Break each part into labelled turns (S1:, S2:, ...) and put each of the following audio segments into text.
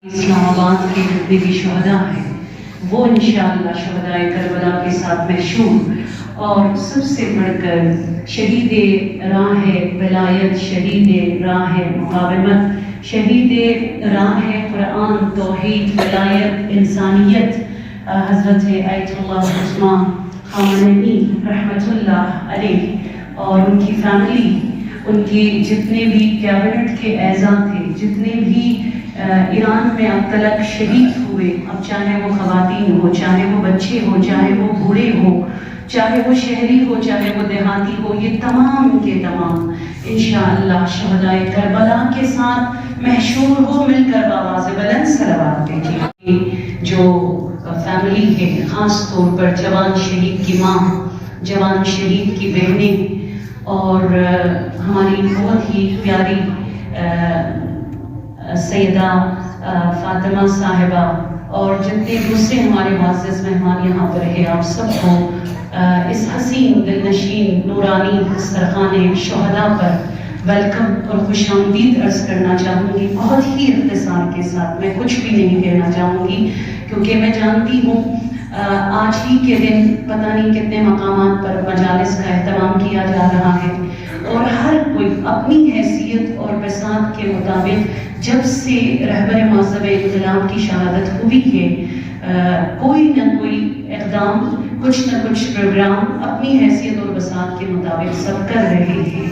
S1: اسلام آباد کے جتنے بھی شہداء ہیں وہ انشاءاللہ شہداء کربلا کے ساتھ محشور، اور سب سے بڑھ کر شہید راہ ولایت، شہید راہ مقاومت، شہید راہ قرآن، توحید، ولایت، انسانیت، حضرت آیت اللہ عثمان خامنئی رحمۃ اللہ علیہ اور ان کی فیملی، ان کے جتنے بھی کیبنٹ کے اعزاء تھے، جتنے بھی ایران میں اب تلک شہید ہوئے، اب چاہے وہ خواتین ہو، چاہے وہ بچے ہو، چاہے وہ بوڑھے ہو، چاہے وہ شہری ہو، چاہے وہ دیہاتی ہو، یہ تمام کے تمام انشاءاللہ شہدائے کربلا کے ساتھ محشور ہو، مل کر آواز بلند صلوات دیجیے۔ جو فیملی ہے، خاص طور پر جوان شہید کی ماں، جوان شہید کی بہنیں، اور ہماری بہت ہی پیاری سیدہ فاطمہ صاحبہ، اور جتنے دوسرے ہمارے معزز مہمان یہاں پر ہیں، آپ سب کو اس حسین دلنشین نورانی دسترخوان شہداء پر ویلکم اور خوش آمدید عرض کرنا چاہوں گی، بہت ہی اختصار کے ساتھ۔ میں کچھ بھی نہیں کہنا چاہوں گی کیونکہ میں جانتی ہوں آج ہی کے دن پتہ نہیں کتنے مقامات پر مجالس کا اہتمام کیا جا رہا ہے، اور ہر کوئی اپنی حیثیت اور بساط کے مطابق جب سے رہبر مہذب انقلاب کی شہادت ہوئی ہے، کوئی نہ کوئی اقدام، کچھ نہ کچھ پروگرام اپنی حیثیت اور بساط کے مطابق سب کر رہے ہیں۔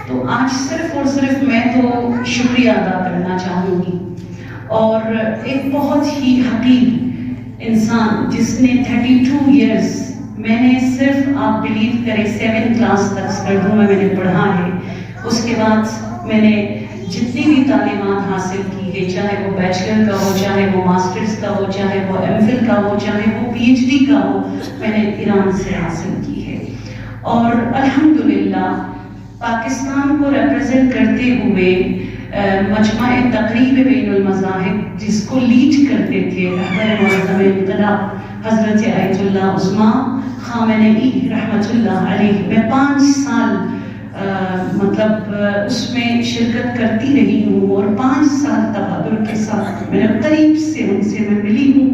S1: تو آج صرف اور صرف میں تو شکریہ ادا کرنا چاہوں گی، اور ایک بہت ہی حقیر انسان جس نے 32 ایئرز، میں نے صرف آپ بلیو کریں 7 کلاس تک سردوں میں نے پڑھا ہے، اس کے بعد میں نے جتنی بھی تعلیمات حاصل کی ہے، چاہے وہ بیچلر کا ہو، چاہے وہ ماسٹرز کا ہو، چاہے وہ ایم فل کا ہو، چاہے وہ پی ایچ ڈی کا ہو، میں نے ایران سے حاصل کی ہے، اور الحمدللہ پاکستان کو ریپرزینٹ کرتے ہوئے مجمع تقریب بین المذاہب جس کو لیڈ کرتے تھے رہبر مہذب انقلاب حضرت آیت اللہ عثمان خامنئی رحمۃ اللہ علیہ، میں 5 سال مطلب اس میں شرکت کرتی رہی ہوں، اور 5 سال تبادل کے ساتھ میں نے قریب سے ان سے میں ملی ہوں،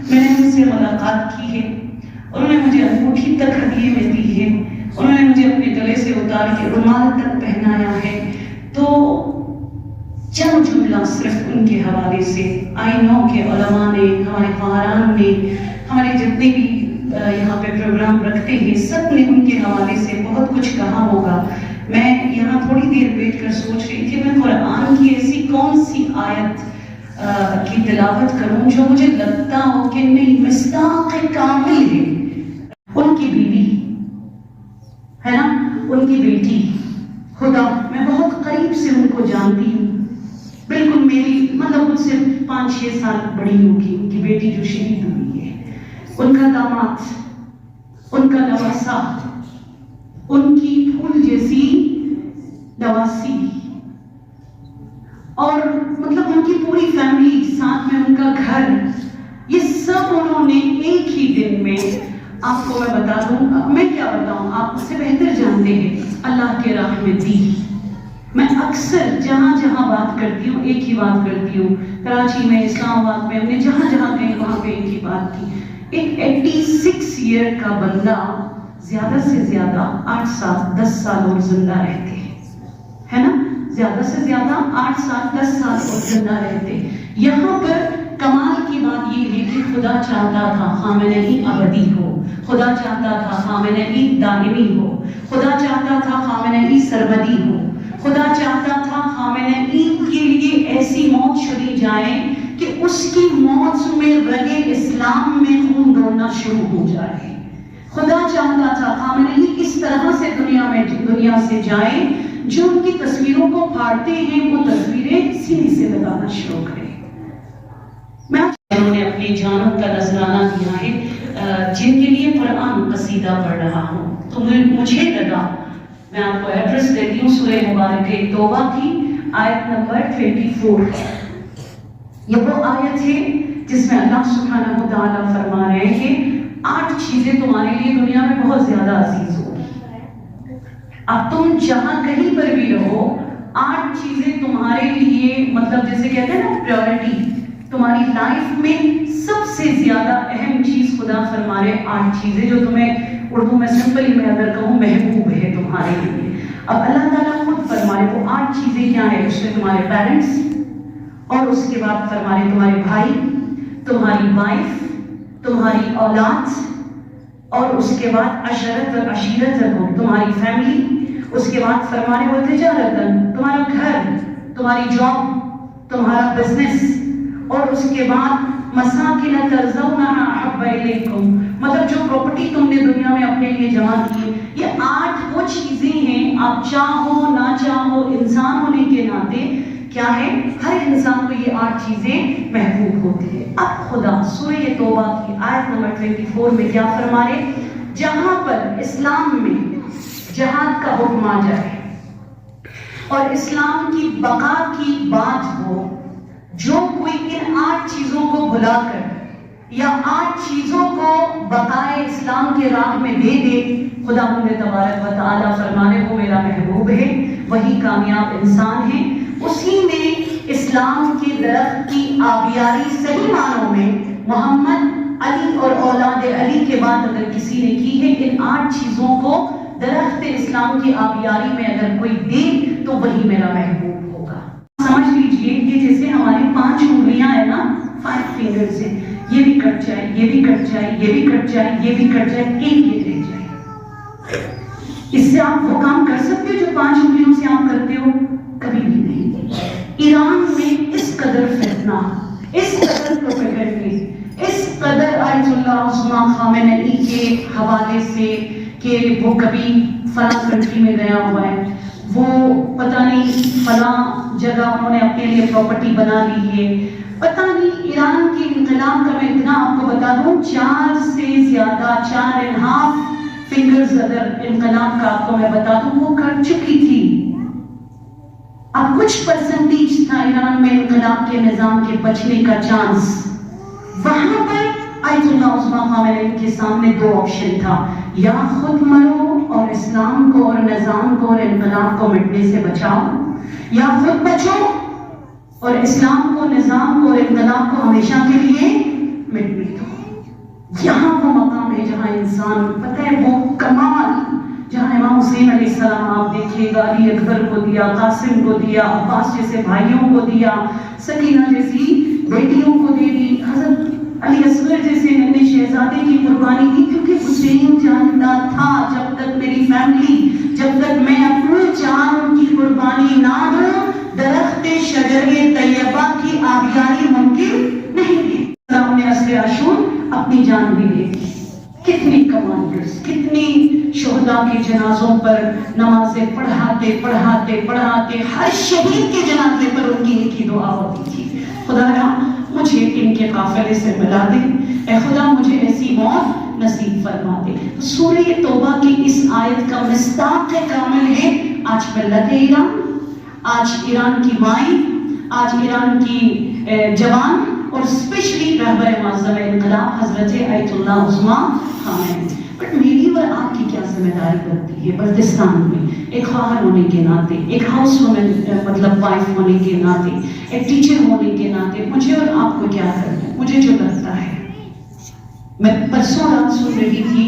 S1: میں نے ان سے ملاقات کی ہے، انہوں نے مجھے انگوٹھی تک ہدیے میں دی ہے، انہوں نے مجھے اپنے گلے سے اتار کے رومال تک پہنایا ہے۔ تو چند جملہ صرف ان کے حوالے سے، آئی نو کہ علماء نے، ہمارے خواہران نے، ہمارے جتنے بھی یہاں پہ پروگرام رکھتے ہیں، سب نے ان کے حوالے سے بہت کچھ کہا ہوگا۔ میں یہاں تھوڑی دیر بیٹھ کر سوچ رہی تھی میں قرآن کی ایسی کون سی آیت کی تلاوت کروں جو مجھے لگتا ہو کہ نہیں مصداق کامل ہے۔ ان کی بیوی ہے نا، ان کی بیٹی، خدا میں بہت قریب سے ان کو جانتی ہوں، بالکل میری مطلب مجھ سے 5-6 سال بڑی ہوگی ان کی بیٹی جو شہید ہوئی ہے، ان کا داماد، ان کا نواسا، ان کی پھول جیسی نواسی، اور مطلب ان کی پوری فیملی، ساتھ میں ان کا گھر، یہ سب انہوں نے ایک ہی دن میں، آپ کو میں بتا دوں، میں کیا بتاؤں، آپ اس سے بہتر جانتے ہیں، اللہ کے راہ میں دی۔ میں اکثر جہاں جہاں بات کرتی ہوں ایک ہی بات کرتی ہوں، کراچی میں، اسلام آباد میں، ہم نے جہاں جہاں گئے وہاں پہ ایک ہی بات کی۔ ایک 86 ایئر کا بندہ زیادہ سے زیادہ 8 سال 10 سال اور زندہ رہتے ہے نا، زیادہ سے زیادہ 8 سال 10 سال اور زندہ رہتے۔ یہاں پر کمال کی بات یہ ہے کہ خدا چاہتا تھا خامنئی ابدی ہو، خدا چاہتا تھا خامنئی دائمی ہو، خدا چاہتا تھا خامنئی سرمدی ہو، خدا چاہتا تھا خامنئی کے لیے ایسی موت چلی جائے کہ اس کی موت میں رگے اسلام میں خون دوڑنا شروع ہو جائے۔ خدا چاہتا تھا خامنئی اس طرح سے دنیا سے جائے، جو ان کی تصویروں کو پھاڑتے ہیں وہ تصویریں سینے سے لگانا شروع کریں۔ میں انہوں نے اپنی جانوں کا نذرانہ دیا ہے، جن کے لیے قرآن قصیدہ پڑھ رہا ہوں، تو مجھے لگا، میں آپ کو ایڈریس دیتی ہوں، سورہ مبارکہ توبہ کی آیت نمبر 24۔ یہ وہ آیت ہے جس میں اللہ سبحانہ و تعالیٰ فرما رہے ہیں کہ 8 چیزیں تمہارے لیے دنیا میں بہت زیادہ عزیز ہوگی۔ اب تم جہاں کہیں پر بھی رہو، 8 چیزیں تمہارے لیے، مطلب جیسے کہتے ہیں نا پریورٹی، تمہاری لائف میں سب سے زیادہ اہم چیز خدا فرما رہے 8 چیزیں جو تمہیں اردو میں سمپلی میں اگر کہوں محبوب ہے تمہارے لیے. اب اللہ تعالیٰ خود فرما رہے وہ 8 چیزیں کیا ہیں. اس میں تمہارے پیرنٹس، اور اس کے بعد فرما رہے تمہارے بھائی، تمہاری وائف، تمہاری اولاد، اور اس کے بعد عشرت اور عشیرت تمہاری فیملی. اس کے بعد فرما رہے وہ تجارت، تمہارا گھر، تمہاری جاب، تمہارا بزنس. اور اس کے بعد مساکن ترضونها احب الیکم، مطلب جو پراپرٹی تم نے دنیا میں اپنے لیے جمع کی. یہ 8 وہ چیزیں ہیں آپ چاہو نہ چاہو انسان ہونے کے ناطے کیا ہے، ہر انسان کو یہ 8 چیزیں محبوب ہوتی ہیں. اب خدا سورہ توبہ کی آیت نمبر 24 میں کیا فرما رہے، جہاں پر اسلام میں جہاد کا حکم آ جائے اور اسلام کی بقا کی بات ہو، جو کوئی ان 8 چیزوں کو بھلا کر یا 8 چیزوں کو بقائے اسلام کے راہ میں دے دے، خدا تبارک و تعالیٰ فرمانے کو میرا محبوب ہے، وہی کامیاب انسان ہے. اسی نے اسلام کے درخت کی آبیاری صحیح معنوں میں محمد علی اور اولاد علی کے بعد اگر کسی نے کی ہے، ان 8 چیزوں کو درخت اسلام کی آبیاری میں اگر کوئی دے تو وہی میرا محبوب ہوگا. سمجھ لیجئے یہ جیسے ہماری 5 انگلیاں ہیں نا، 5 فنگرز ہیں، یہ بھی کٹ جائے، یہ بھی کٹ جائے، یہ بھی کٹ جائے، یہ بھی کٹ جائے، ایک یہ رہ جائے. اس سے آپ وہ کام کر سکتے ہو جو 5 انگلیوں سے آپ کرتے ہو؟ کبھی بھی نہیں. ایران میں اس قدر فتنہ، اس قدر پروپیگنڈے، اس قدر آیت اللہ عثمان خامنئی کے حوالے سے کہ وہ کبھی فلاں کنٹری میں گیا ہوا ہے، وہ پتہ نہیں فلاں جگہ انہوں نے اپنے لیے پراپرٹی بنا لی ہے، پتہ نہیں. ایران کے انقلاب کا میں اتنا آپ کو بتا دوں، 4 سے زیادہ 4.5 فنگرز اگر انقلاب کا آپ کو میں بتا دوں وہ کر چکی تھی. اب کچھ پرسنٹیج تھا ایران میں انقلاب کے نظام کے بچنے کا چانس. وہاں پر آیت اللہ عثمان خامنئی کے سامنے 2 آپشن تھا، یا خود مرو اور اسلام کو اور نظام کو اور انقلاب کو مٹنے سے بچاؤ، یا خود بچو اور اسلام کو، نظام کو اور انقلاب کو ہمیشہ کے لیے مٹنے دو. یہاں وہ مقام ہے جہاں انسان پتہ ہے وہ کمال، جہاں امام حسین علیہ السلام آپ دیکھیے گا علی اکبر کو دیا، قاسم کو دیا، عباس جیسے بھائیوں کو دیا، سکینہ جیسی بیٹیوں کو دے دی، حضرت علی اصغر جیسے ننھے شہزادے کی قربانی دی، کیونکہ حسین جانتا تھا جب تک میری فیملی، جب تک میں اپنی جان کی قربانی نہ دوں درخت شجر طیبہ کی آبیاری ممکن نہیں ہے. اسلام نے اصل عاشور اپنی جان بھی دے دی. کتنی کمانڈرز، کتنی شہداء کے جنازوں پر نمازیں پڑھاتے پڑھاتے پڑھاتے ہر شہید کے جنازے پر ان کی ایک ہی دعا ہوتی تھی، خدایا مجھے ان کے قافلے سے ملا دے، اے خدا مجھے ایسی موت نصیب فرما دے. سورہ توبہ کی اس آیت کا مصداق کامل ہے آج ملت ایران، آج ایران کی مائیں، آج ایران کی جوان، اور اسپیشلی رہبر معظم انقلاب حضرت آیت اللہ عثمان خامنئی. بٹ میری اور آپ کی کیا ذمہ داری بنتی ہے بلتستان میں، ایک خواہر ہونے کے ناطے، ایک ہاؤس وومن مطلب وائف ہونے کے ناطے، ایک ٹیچر ہونے کے ناطے مجھے اور آپ کو کیا کرنا ہے؟ مجھے جو لگتا ہے، میں پرسوں رات سن رہی تھی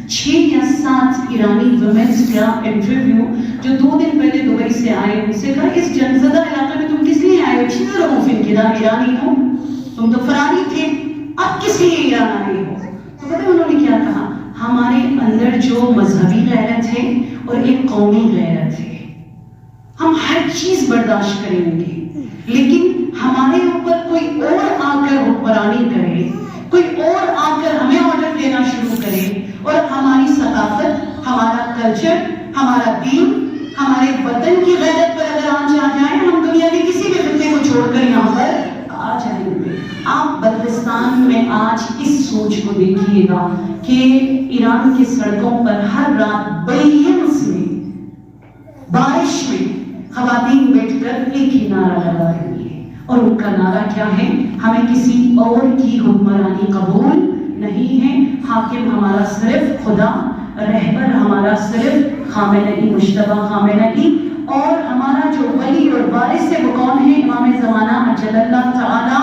S1: 6 یا 7 ایرانی ویمنز کا انٹرویو جو 2 دن پہلے دبئی سے آئے. ان سے کہا اس جنگزدہ علاقے میں تم کس لیے آئے ہو؟ چھ رہو فن کے دار ایرانی ہو، تم تو فراری تھے، اب کس لیے ایران آئے ہو؟ تو پتہ انہوں نے کیا کہا، ہمارے اندر جو مذہبی غیرت ہے اور ایک قومی غیرت ہے، ہم ہر چیز برداشت کریں گے، لیکن ہمارے اوپر کوئی اور آ کر حکمرانی کرے، کوئی اور آ کر ہمیں آرڈر دینا شروع کرے اور ہماری ثقافت، ہمارا کلچر، ہمارا دین، ہمارے وطن کی غیرت پر اگر آنچ آ جائے، ہم دنیا کے کسی بھی خطے کو چھوڑ کر یہاں پر آ جائیں گے. آپ بلتستان میں آج اس سوچ کو دیکھیے گا کہ ایران کی سڑکوں پر ہر رات بلینس میں بارش میں خواتین بیٹھ کر ایک ہی نعرہ لگا رہی ہے، اور ان کا نعرہ کیا ہے؟ ہمیں کسی اور کی حکمرانی قبول نہیں ہے، حاکم ہمارا صرف خدا، رہبر ہمارا صرف خامنئی، مجتبی خامنئی، اور ہمارا جو ولی اور وارث ہے وہ کون ہے؟ امام زمانہ اجل اللہ تعالی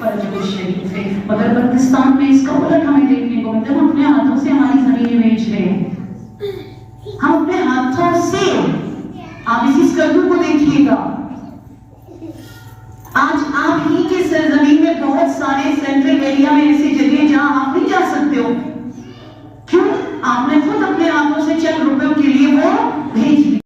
S1: فرج شریف ہے. مگر پاکستان میں اس کا الٹ ہمیں دیکھنے کو ملتا ہے. ہم اپنے ہاتھوں سے ہماری زمینیں بیچ رہے ہیں. ہم اپنے ہاتھوں سے, آپ اسی اسکردو کو دیکھیے گا. آج آپ ہی کے سرزمین میں بہت سارے سینٹرل ایریا میں ایسی جگہ جہاں آپ نہیں جا سکتے ہو. کیوں؟ آپ نے خود اپنے ہاتھوں سے چند روپیوں کے لیے وہ بھیج دی.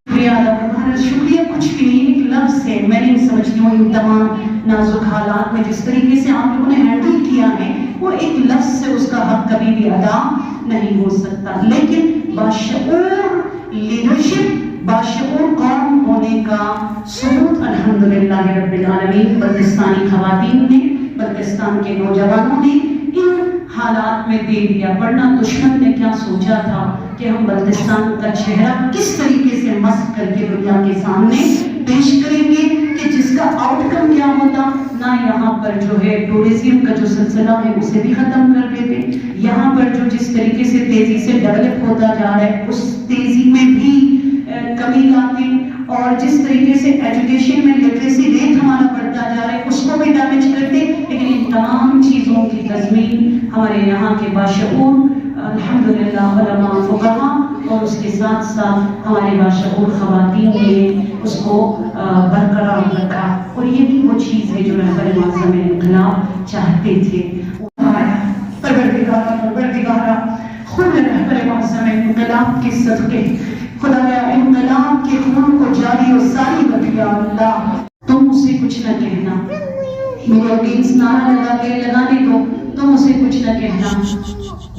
S1: شکریہ کچھ بھی نہیں, ایک لفظ ہے. میں نہیں سمجھتی ہوں ان تمام نازک حالات میں جس طریقے سے آپ لوگوں نے ہینڈل کیا ہے, وہ ایک لفظ سے اس کا حق کبھی بھی ادا نہیں ہو سکتا. لیکن باشعور لیڈرشپ, باشعور قوم ہونے کا ثبوت الحمدللہ رب العالمین بلتستانی خواتین نے, بلتستان کے نوجوانوں نے ان حالات میں دے دیا. ورنہ دشمن نے کیا سوچا تھا کہ ہم بلتستان کا چہرہ کس طریقے سے مسخ کر کے دنیا کے سامنے پیش کریں گے کہ جس کا آؤٹ کم کیا ہوتا. نہ یہاں پر جو ہے ٹورزم کا جو سلسلہ ہے اسے بھی ختم کر دیتے. یہاں پر جو جس طریقے سے تیزی سے ڈیولپ ہوتا جا رہا ہے اس تیزی میں بھی کمی لاتے, اور جس طریقے سے ایجوکیشن میں لٹریسی ریٹ ہمارا بڑھتا جا رہا ہے اس کو بھی ڈیمیج کرتے. لیکن ان تمام چیزوں کی تضمین ہمارے یہاں کے باشعور الحمدللہ علماء فقہاء اور اس کے ساتھ ساتھ ہمارے باشعور خواتین نے اس کو برقرار رکھا. اور یہ بھی وہ چیز ہے جو رہبر معظم انقلاب چاہتے تھے. پروردگارا خود رہبر معظم انقلاب کے صدقے, خدایا انقلاب کے خون کو جاری و ساری بک یا اللہ, تم اسے کچھ نہ کہنا. میرے اگینسٹ نعرہ لگانے کو تم اسے کچھ نہ کہنا.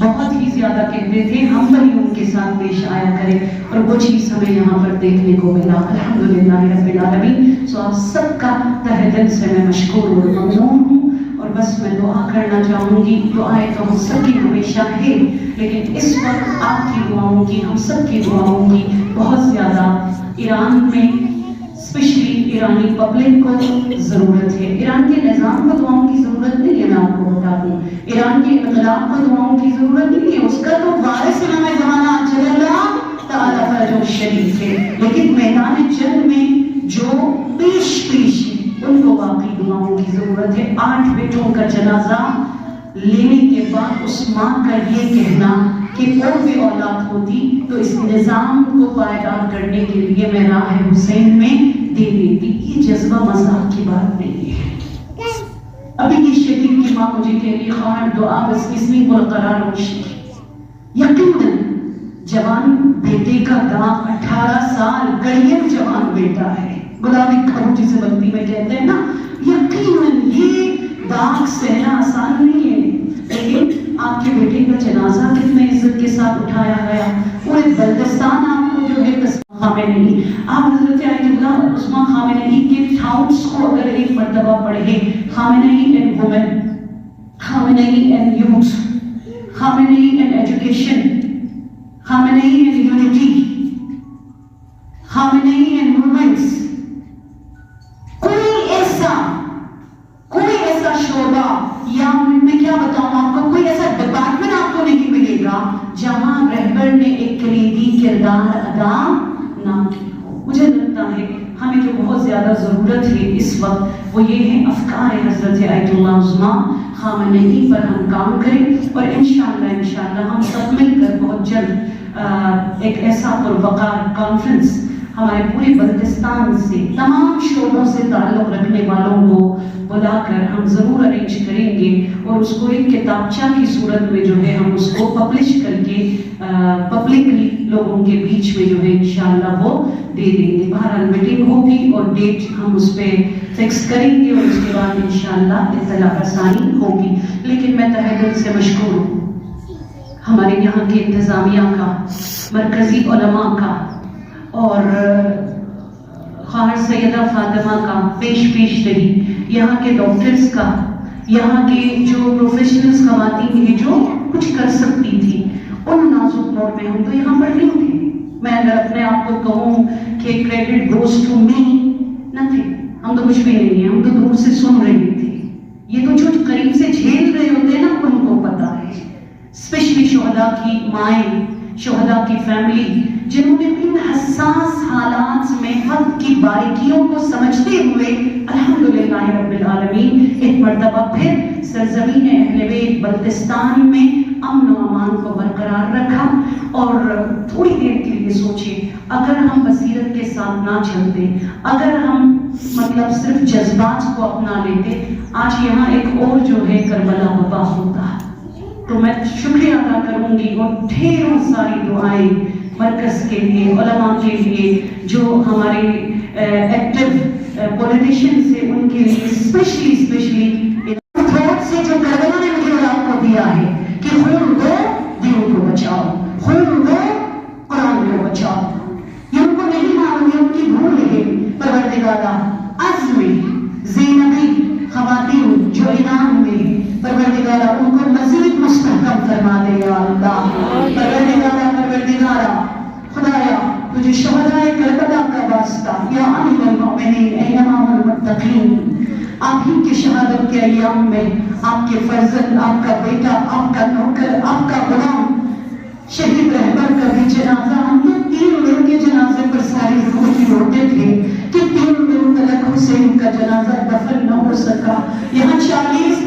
S1: بہت ہی زیادہ کہتے تھے, ہم پر ہی ان کے ساتھ پیش آیا کرے, اور وہ چیز ہمیں یہاں پر دیکھنے کو ملا الحمدللہ رب العالمین. سو آپ سب کا تہ دل سے میں مشکور اور ممنون ہوں. اور بس میں دعا کرنا چاہوں گی, دعائیں تو ہم سب کی ہمیشہ ہے, لیکن اس وقت آپ کی دعاؤں کی, ہم سب کی دعاؤں کی بہت زیادہ ایران میں اسپیشلی ایرانی پبلک کو ضرورت ہے. ایران کے نظام کو دعاؤں کی ضرورت نہیں ہے, میں آپ کو بتا دوں. ایران کے انقلاب کو دعاؤں کی ضرورت نہیں ہے, اس کا تو وارث امام زمانہ اجل اللہ تعالی فرجہ شریف ہے. لیکن میدان جنگ میں جو پیش ان کو واقعی دعاؤں کی ضرورت ہے. 8 بیٹوں کا جنازہ لینے کے بعد اس ماں کا یہ کہنا کہ اور بھی اولاد ہوتی تو اس نظام کو پائیدار کرنے کے لیے میں راہ حسین میں دے دیتی. یہ جذبہ مذاق کی بات نہیں ہے. ابھی یہ شہید کی ماں مجھے کہہ رہی خواہر دعا بس کسمی برقرار روشی. یقیناً جوان بیٹے کا داغ 18 سال گڑین جوان بیٹا ہے, گلابی کھڑو جسے بلدی میں کہتے ہیں نا, یقیناً یہ داغ سہنا آسان نہیں ہے. لیکن آپ کے بیٹے کا جنازہ کتنے عزت کے ساتھ اٹھایا گیا. پورے بلتستان آپ کو جو ہے خامنئی, آپ حضرت آیت اللہ عثمان خامنئی کے تھاؤٹس کو اگر ایک مرتبہ پڑھے, Khamenei and women, Khamenei and youth, Khamenei and education, Khamenei and unity, Khamenei and movements, کوئی ایسا شعبہ یا میں کیا بتاؤں آپ کو, کوئی ایسا ڈپارٹمنٹ آپ کو نہیں ملے گا جہاں رہبر نے ایک کلیدی کردار ادا نہ کی ہو. مجھے لگتا ہے ہمیں جو بہت زیادہ ضرورت ہے اس وقت وہ یہ ہے افکار حضرت آیت اللہ عثمان خامنئی پر ہم کام کریں, اور انشاءاللہ ہم سب مل کر بہت جلد ایک ایسا پروقار کانفرنس ہمارے پورے بلتستان سے تمام شعبوں سے تعلق رکھنے والوں کو بلا کر ہم ضرور ارینج کریں گے, اور اس کو ایک کتابچہ کی صورت میں جو ہے ہم اس کو پبلش کر کے پبلکلی لوگوں کے بیچ میں جو ہے انشاءاللہ وہ دے دیں گے. بہرحال میٹنگ ہوگی اور ڈیٹ ہم اس پہ فکس کریں گے, اور اس کے بعد انشاءاللہ اطلاع رسانی ہوگی. لیکن میں تہ دل سے مشکور ہوں ہمارے یہاں کے انتظامیہ کا, مرکزی علماء کا, اور خواہر سیدہ فاطمہ کا پیش رہی, یہاں کے ڈاکٹرز کا, یہاں کے جو پروفیشنلز خواتین ہیں جو کچھ کر سکتی تھی, ان نازک دور میں ہم تو یہاں پر نہیں تھے. میں اگر اپنے آپ کو کہوں کہ credit goes to me, nothing, ہم تو کچھ بھی نہیں ہیں, ہم تو دور سے سن رہے تھے. یہ تو جو قریب سے جھیل رہے ہوتے ہیں نا ان کو پتا ہے, اسپیشلی شہداء کی مائیں, شہداء کی فیملی, جنہوں نے ان
S2: حساس حالات میں حق کی باریکیوں کو سمجھتے ہوئے الحمدللہ رب العالمین ایک مرتبہ پھر سرزمین اہل بیت بلتستان میں امن و امان کو برقرار رکھا. اور تھوڑی دیر کے لیے سوچیں، اگر ہم بصیرت کے ساتھ نہ چلتے، اگر ہم مطلب صرف جذبات کو اپنا لیتے، آج یہاں ایک اور جو ہے کربلا وبا ہوتا. تو میں شکریہ ادا کروں گی اور ڈھیروں ساری دعائیں مرکز کے لیے، علماء کے لیے، جو ہمارے ایکٹیو پولیٹیشینز ہیں ان کے لیے اسپیشلی تھوٹ سے جو کربلا نے مجھے اور آپ کو دیا ہے کہ خون دو دین کو بچاؤ، خون دو قرآن کو بچاؤ. یہ ان کو نہیں معلوم، یہ ان کی بھول ہے. پروردگارہ عزم زینبی خواتین جو انعام میں، پروردگارہ ان کو مزید مستحکم فرما دے یا اللہ. پروردگارہ خدایا تجھے شہدائے کربلا کا واسطہ یا امیر المؤمنین اے امام المتقین، آپ ہی کے شہادت کے ایام میں آپ کے فرزند، آپ کا بیٹا، آپ کا نوکر، آپ کا غلام شہید رہبر کا بھی جنازہ، ہم تو 3 دن کے جنازے پر ساری روح کی روتے تھے کہ 3 دن تک حسین کا جنازہ دفن نہ ہو سکا. یہاں 40